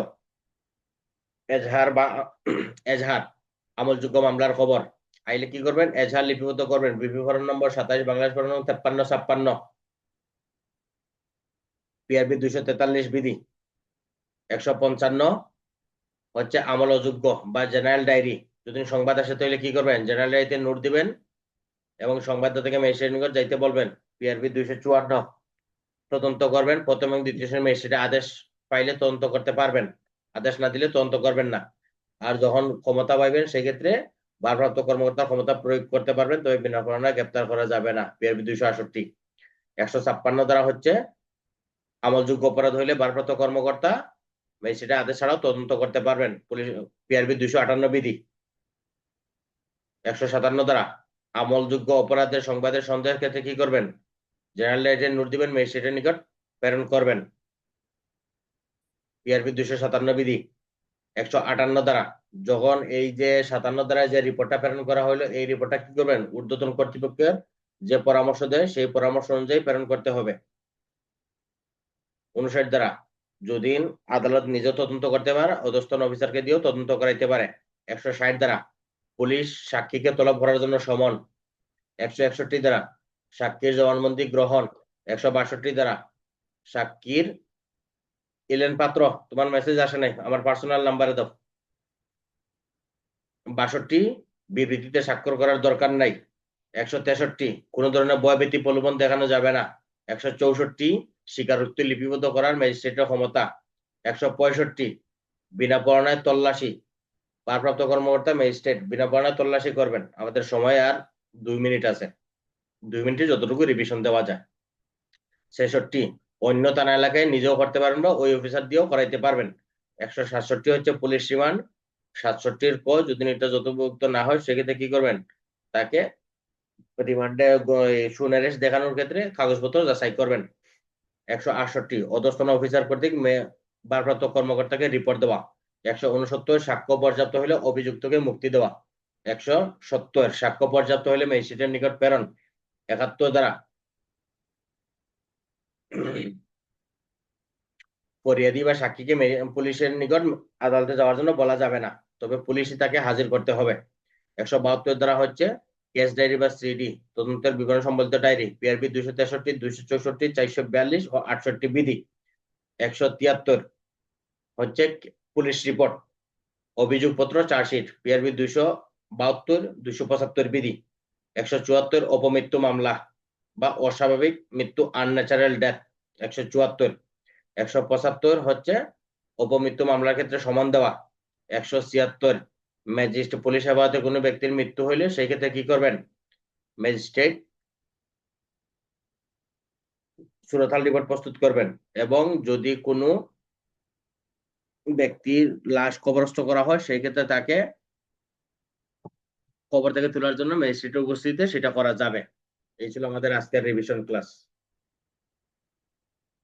A: এজাহার আমলযোগ্য মামলার খবর আইলে কি করবেন, এজাহার লিপিবদ্ধ করবেন। বিবরণ নম্বর 27 বাংলাদেশ প্রমাণ 53-56 পিআরবি 243 বিধি। 155 হচ্ছে আমল অযোগ্য বা জেনারেল ডায়েরি, যদি সংবাদ আসে তাহলে কি করবেন, জেনারেল ডায়েরিতে নোট দিবেন এবং সংবাদদাতাকে ম্যাজিস্ট্রেটের নিকট যাইতে বলবেন। পিআরবি 254 তদন্ত করবেন। প্রথম এবং দ্বিতীয় শ্রেণীর ম্যাজিস্ট্রেট আদেশ পাইলে তদন্ত করতে পারবেন, আদেশ না দিলে তদন্ত করবেন না। আর যখন ক্ষমতা পাইবেন সেক্ষেত্রে ভারপ্রাপ্ত কর্মকর্তা ক্ষমতা প্রয়োগ করতে পারবেন, তবে বিনা পরোয়ানায় গ্রেপ্তার করা যাবে না। পিআরবি 268। 156 দ্বারা হচ্ছে আমলযোগ্য অপরাধ হইলে ভারপ্রাপ্ত কর্মকর্তা ম্যাজিস্ট্রেটের আদেশ ছাড়াও তদন্ত করতে পারবেন। পুলিশ পিআরবি 258 বিধি। 157 দ্বারা আমলযোগ্য অপরাধের সংবাদের সন্দেহের ক্ষেত্রে কি করবেন, জেনারেল ডায়েরিতে নোট দিবেন, ম্যাজিস্ট্রেটের নিকট প্রেরণ করবেন। পিআরবি 257 বিধি। 158 দ্বারা যখন এই যে 57 দ্বারা যে রিপোর্টটা প্রেরণ করা হলো এই রিপোর্টটা কি করবেন, ঊর্ধ্বতন কর্তৃপক্ষের যে পরামর্শ দেয় সেই পরামর্শ অনুযায়ী প্রেরণ করতে হবে। 59 দ্বারা যদি আদালত নিজে তদন্ত করতে পারে অধস্তন অফিসারকে দিয়েও তদন্ত করাইতে পারে। 160 দ্বারা পুলিশ সাক্ষীকে তলব করার জন্য সমন। 161 দ্বারা সাক্ষীর জবানবন্দি গ্রহণ। 162 দ্বারা সাক্ষীর ইলেন পাত্র তোমার মেসেজ আসে নাই, আমার পার্সোনাল নাম্বারে দাও। 62 বিবৃতিতে স্বাক্ষর করার দরকার নাই। 163 কোন ধরনের ভয়ভীতি প্রলোভন দেখানো যাবে না। 164 স্বীকারোক্তি লিপিবদ্ধ করার ম্যাজিস্ট্রেটের ক্ষমতা। 165 বিনা পরোয়ানায় তল্লাশি, ভারপ্রাপ্ত কর্মকর্তা ম্যাজিস্ট্রেট বিনা পরোয়ানায় তল্লাশি করবেন। আমাদের সময় আর 2 মিনিট আছে, 2 মিনিটে যতটুকু রিভিশন দেওয়া যায়। 66 অন্য থানা এলাকায় নিজেও করতে পারবেন বা ওই অফিসার দিয়েও করাইতে পারবেন। 167 হচ্ছে পুলিশ রিমান্ড। 67-র ক যদি এটা যথোপযুক্ত না হয় সেক্ষেত্রে কি করবেন, তাকে রিমান্ডে সুনারেশ দেখানোর ক্ষেত্রে কাগজপত্র যাচাই করবেন। 168 অধস্তন অফিসার কর্তৃক ভারপ্রাপ্ত কর্মকর্তাকে রিপোর্ট দেওয়া। 169 সাক্ষ্য পর্যাপ্ত হলে অভিযুক্তকে মুক্তি দেওয়া। 170 সাক্ষ্য পর্যাপ্ত হলে ম্যাজিস্ট্রেটের নিকট প্রেরণ। 71 দ্বারা ফরিয়াদি বা সাক্ষীকে পুলিশের নিকট আদালতে যাওয়ার জন্য বলা যাবে না, তবে পুলিশই তাকে হাজির করতে হবে। 172 দ্বারা হচ্ছে কেস ডায়েরি বা সিডি, তদন্তের বিবরণ সম্বলিত ডায়েরি, পিআরবি 263, 264, 442 ও 68 বিধি। 173 হচ্ছে পুলিশ রিপোর্ট, অভিযোগপত্র, চার্জশিট, পিআরবি 272, 275 বিধি। 174 অপমৃত্যু মামলা বা অস্বাভাবিক মৃত্যু, আনন্যাচারাল ডেথ। 174 175 হচ্ছে অপমৃত্যু মামলার ক্ষেত্রে সমন দেওয়া। 176 ম্যাজিস্ট্রেট পুলিশ হেফাজতে কোনো ব্যক্তির মৃত্যু হইলে সেই ক্ষেত্রে কি করবেন? ম্যাজিস্ট্রেট সুরতাল রিপোর্ট প্রস্তুত করবেন, এবং যদি কোনো ব্যক্তির লাশ কবরস্থ করা হয় সেই ক্ষেত্রে তাকে কবর থেকে তোলার জন্য ম্যাজিস্ট্রেটের উপস্থিতিতে সেটা করা যাবে। এই ছিল আমাদের আজকের রিভিশন ক্লাস।